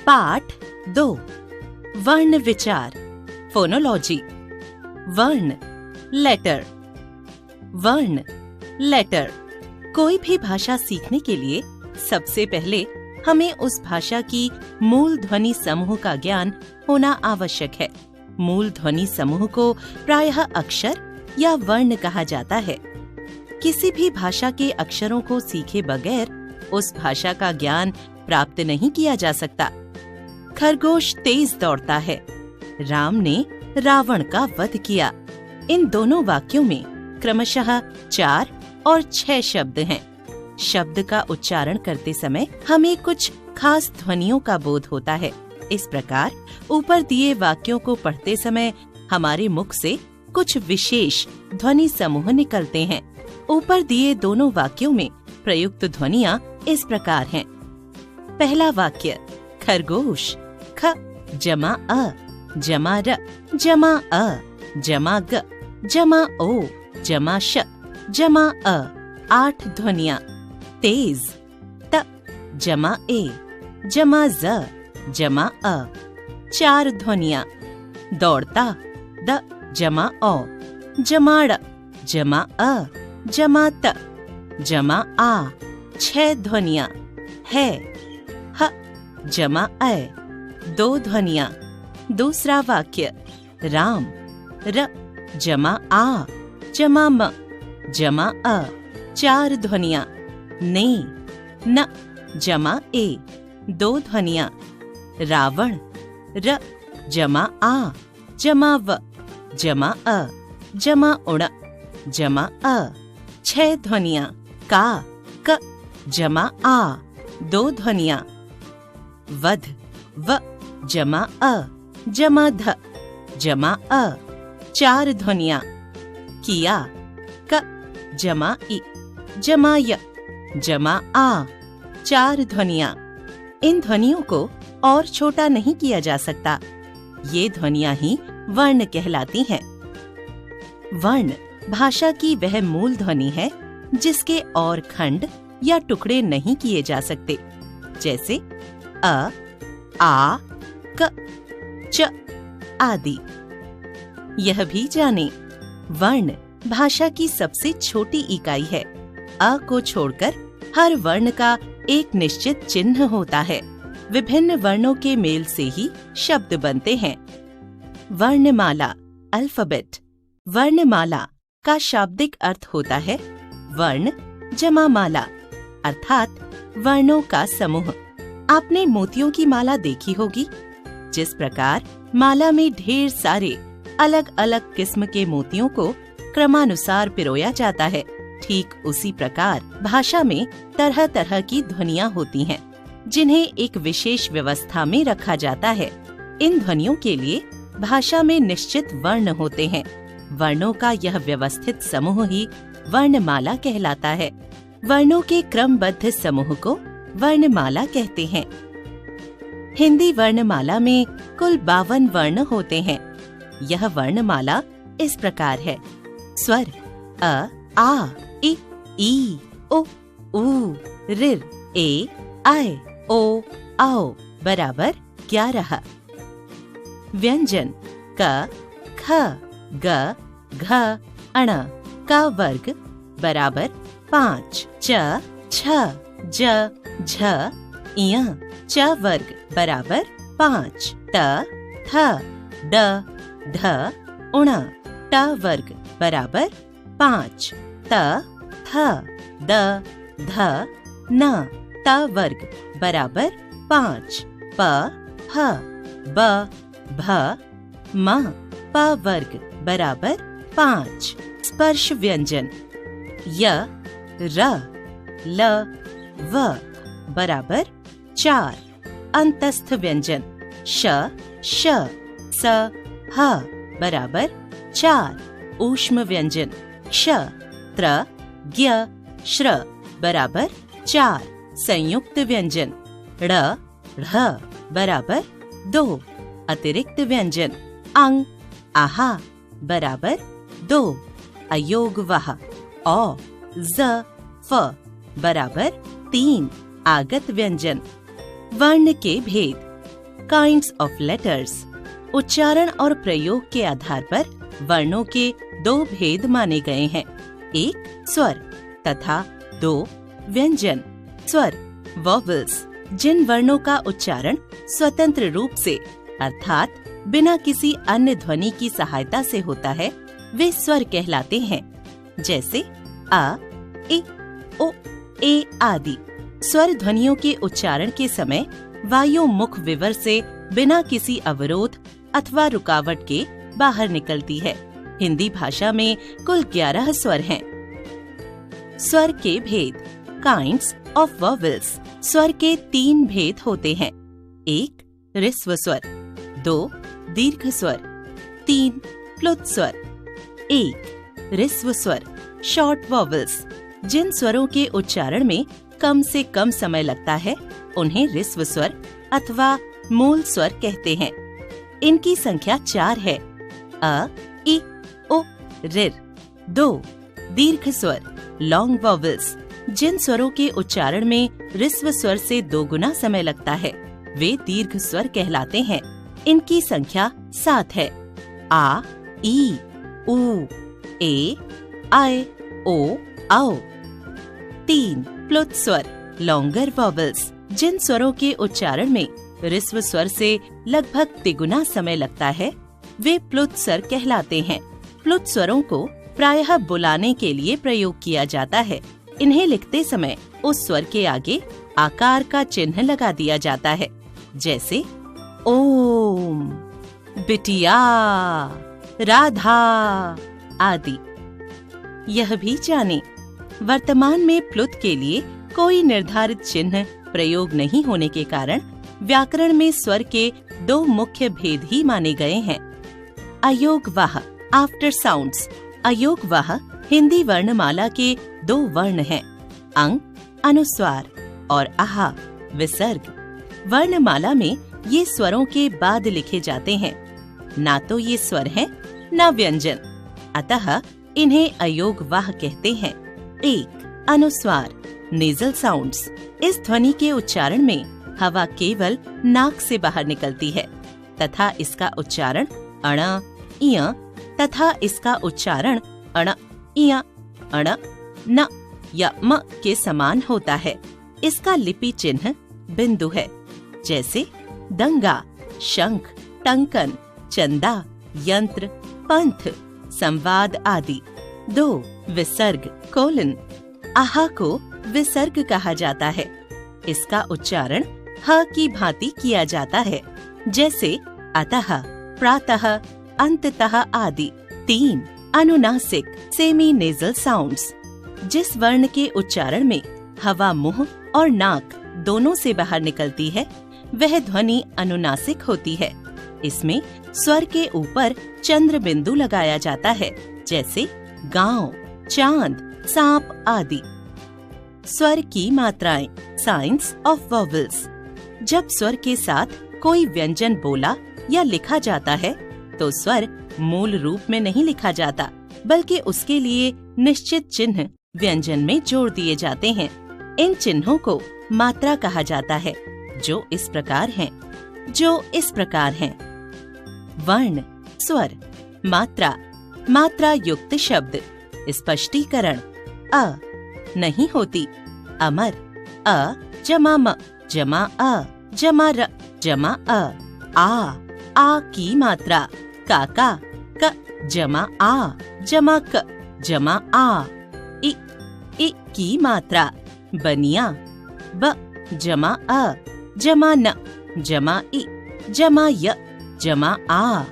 पाठ 2 वर्ण विचार फोनोलॉजी। वर्ण लेटर। वर्ण लेटर। कोई भी भाषा सीखने के लिए सबसे पहले हमें उस भाषा की मूल ध्वनि समूह का ज्ञान होना आवश्यक है। मूल ध्वनि समूह को प्रायः अक्षर या वर्ण कहा जाता है। किसी भी भाषा के अक्षरों को सीखे बगैर उस भाषा का ज्ञान प्राप्त नहीं किया जा सकता। खरगोश तेज दौड़ता है, राम ने रावण का वध किया। इन दोनों वाक्यों में क्रमशः 4 और 6 शब्द हैं। शब्द का उच्चारण करते समय हमें कुछ खास ध्वनियों का बोध होता है। इस प्रकार ऊपर दिए वाक्यों को पढ़ते समय हमारे मुख से कुछ विशेष ध्वनि समूह निकलते हैं। ऊपर दिए दोनों वाक्यों में प्रयुक्त ध्वनियां इस प्रकार हैं। पहला वाक्य खरगोश। ख जमा अ जमा र जमा अ जमा ग जमा ओ जमा श जमा अ 8 ध्वनियां। तेज त जमा ए जमा ज जमा अ 4 ध्वनियां। दौड़ता द जमा ओ जमा ड़ जमा अ जमा त जमा आ 6 ध्वनियां। है ह जमा अ 2 ध्वनियां। दूसरा वाक्य राम। र जमा आ जमा म जमा अ 4 ध्वनियां। ने न जमा ए 2 ध्वनियां। रावण। र जमा आ जमा व जमा अ जमा उण जमा अ 6 ध्वनियां। का क जमा आ 2 ध्वनियां। वध। व जमा अ जमा ध जमा अ 4 ध्वनियां। किया। क जमा इ जमा य जमा आ 4 ध्वनियां। इन ध्वनियों को और छोटा नहीं किया जा सकता। ये ध्वनियां ही वर्ण कहलाती हैं। वर्ण भाषा की वह मूल ध्वनि है जिसके और खंड या टुकड़े नहीं किए जा सकते, जैसे अ, आ, क, च आदि। यह भी जाने, वर्ण भाषा की सबसे छोटी इकाई है। अ को छोड़कर हर वर्ण का एक निश्चित चिन्ह होता है। विभिन्न वर्णों के मेल से ही शब्द बनते हैं। वर्णमाला अल्फाबेट। वर्णमाला का शाब्दिक अर्थ होता है वर्ण जमा माला, अर्थात वर्णों का समूह। आपने मोतियों की माला देखी होगी। जिस प्रकार माला में ढेर सारे अलग अलग किस्म के मोतियों को क्रमानुसार पिरोया जाता है, ठीक उसी प्रकार भाषा में तरह तरह की ध्वनियां होती हैं, जिन्हें एक विशेष व्यवस्था में रखा जाता है। इन ध्वनियों के लिए भाषा में निश्चित वर्ण होते हैं। वर्णों का यह व्यवस्थित समूह ही वर्णमाला कहलाता है। वर्णों के क्रमबद्ध समूह को वर्णमाला कहते हैं। हिंदी वर्णमाला में कुल 52 वर्ण होते हैं। यह वर्णमाला इस प्रकार है। स्वर अ, आ, इ, ई, ओ, ऊ, ऋ, ए, ऐ, ओ, औ बराबर 11। व्यंजन क, ख, ग, घ, अण का वर्ग बराबर 5। च, छ, ज, झ, इय च वर्ग बराबर 5। त, थ, ड, ध, उण ट वर्ग बराबर 5। त, थ, द, ध, न त वर्ग बराबर 5। प, ह, ब, भ, म प वर्ग बराबर 5। स्पर्श व्यंजन य, र, ल, व बराबर 4। अंतस्थ व्यंजन श, श, स, ह बराबर 4। ऊष्म व्यंजन क्ष, त्र, ज्ञ, श्र बराबर 4। संयुक्त व्यंजन ड़, ढ़ बराबर 2। अतिरिक्त व्यंजन अंग, आहा बराबर 2। अयोग वह औ, ज, फ बराबर 3। आगत व्यंजन वर्ण के भेद काइंड्स ऑफ लेटर्स। उच्चारण और प्रयोग के आधार पर वर्णों के दो भेद माने गए हैं, एक स्वर तथा दो व्यंजन स्वर वॉवल्स। जिन वर्णों का उच्चारण स्वतंत्र रूप से अर्थात बिना किसी अन्य ध्वनि की सहायता से होता है वे स्वर कहलाते हैं, जैसे अ, इ, ओ, ए आदि। स्वर ध्वनियों के उच्चारण के समय वायु मुख विवर से बिना किसी अवरोध अथवा रुकावट के बाहर निकलती है। हिंदी भाषा में कुल 11 स्वर हैं। स्वर के भेद काइंड्स ऑफ वॉवल्स। स्वर के 3 भेद होते हैं, एक ह्रस्व स्वर, 2 दीर्घ स्वर, 3 प्लुत स्वर। एक ह्रस्व स्वर शॉर्ट वॉवल्स। जिन स्वरों के उच्चारण में कम से कम समय लगता है उन्हें ह्रस्व स्वर अथवा मूल स्वर कहते हैं। इनकी संख्या 4 है, अ, इ, ओ, ऋ। 2 दीर्घ स्वर लॉन्ग वॉवल्स। जिन स्वरों के उच्चारण में ह्रस्व स्वर से 2 गुना समय लगता है वे दीर्घ स्वर कहलाते हैं। इनकी संख्या 7 है, आ, ई, उ, ए, आय, ओ, आओ। 3 प्लुत स्वर लॉन्गर वॉवल्स। जिन स्वरों के उच्चारण में ह्रस्व स्वर से लगभग तिगुना समय लगता है वे प्लुत स्वर कहलाते हैं। प्लुत स्वरों को प्रायः बुलाने के लिए प्रयोग किया जाता है। इन्हें लिखते समय उस स्वर के आगे आकार का चिन्ह लगा दिया जाता है, जैसे ओम, बिटिया, राधा आदि। यह भी जाने, वर्तमान में प्लुत के लिए कोई निर्धारित चिन्ह प्रयोग नहीं होने के कारण व्याकरण में स्वर के 2 मुख्य भेद ही माने गए हैं। अयोगवाह आफ्टर साउंड्स। अयोगवाह हिंदी वर्णमाला के 2 वर्ण हैं, अंग अनुस्वार और आहा विसर्ग। वर्णमाला में ये स्वरों के बाद लिखे जाते हैं, ना तो ये स्वर हैं न व्यंजन, अतः इन्हें अयोगवाह कहते हैं। एक अनुस्वार नेजल साउंड्स। इस ध्वनि के उच्चारण में हवा केवल नाक से बाहर निकलती है तथा इसका उच्चारण अण, इय तथा इसका उच्चारण अण, इय, अण, न या म के समान होता है। इसका लिपि चिन्ह बिंदु है, जैसे दंगा, शंख, टंकन, चंदा, यंत्र, पंथ, संवाद आदि। 2 विसर्ग कोलन। आहा को विसर्ग कहा जाता है। इसका उच्चारण ह की भांति किया जाता है, जैसे अतः, प्रातः, अंततः आदि। 3 अनुनासिक सेमी नेजल साउंड्स। जिस वर्ण के उच्चारण में हवा मुंह और नाक दोनों से बाहर निकलती है वह ध्वनि अनुनासिक होती है। इसमें स्वर के ऊपर चंद्र बिंदु लगाया जाता है, जैसे गांव, चांद, सांप आदि। स्वर की मात्राएं साइंस ऑफ वॉवल्स। जब स्वर के साथ कोई व्यंजन बोला या लिखा जाता है तो स्वर मूल रूप में नहीं लिखा जाता, बल्कि उसके लिए निश्चित चिन्ह व्यंजन में जोड़ दिए जाते हैं। इन चिन्हों को मात्रा कहा जाता है, जो इस प्रकार हैं। वर्ण, स्वर, मात्रा, मात्रा युक्त शब्द। स्पष्टीकरण, अ नहीं होती, अमर, अ जमा म जमा अ जमा र जमा अ। आ की मात्रा, काका, क जमा आ जमा क जमा आ। इ की मात्रा, बनिया, ब जमा अ जमा न जमा इ जमा य जमा आ।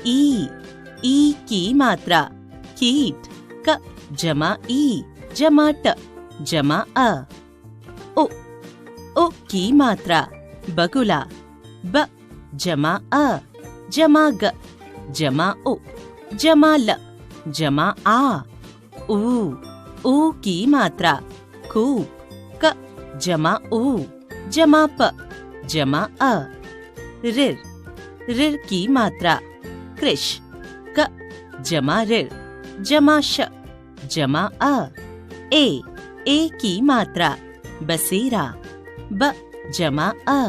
ई की मात्रा, कीट, क जमा ई जमा ट जमा अ। ओ की मात्रा, बगुला, ब जमा अ जमा ग जमा ओ जमा ल जमा आ। ऊ की मात्रा, खूब, क जमा ऊ जमा प जमा अ। ऋ की मात्रा, कृश, क जमा ऋ जमा श जमा अ। ए की मात्रा, बसेरा, ब जमा अ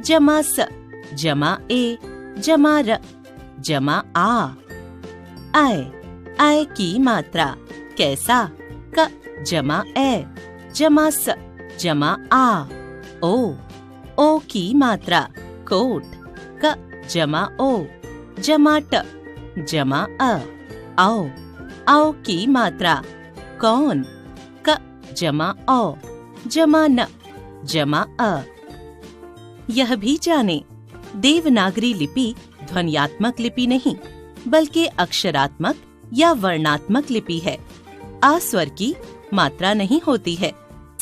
जमा स जमा ए जमा र जमा आ। आय की मात्रा कैसा, क जमा ए जमा स जमा आ। ओ की मात्रा कोट, क जमा ओ जमा ट जमा अ। आओ की मात्रा कौन, क जमा औ जमा न जमा अ। यह भी जाने, देवनागरी लिपि ध्वन्यात्मक लिपि नहीं बल्कि अक्षरात्मक या वर्णात्मक लिपि है। आ स्वर की मात्रा नहीं होती है,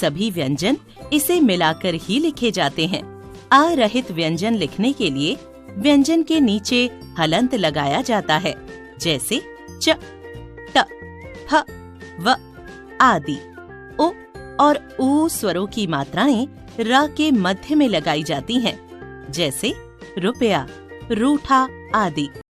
सभी व्यंजन इसे मिलाकर ही लिखे जाते हैं। आ रहित व्यंजन लिखने के लिए व्यंजन के नीचे हलंत लगाया जाता है, जैसे च, ट, फ, व आदि। उ और ऊ स्वरों की मात्राएं र के मध्य में लगाई जाती हैं, जैसे रुपया, रूठा आदि।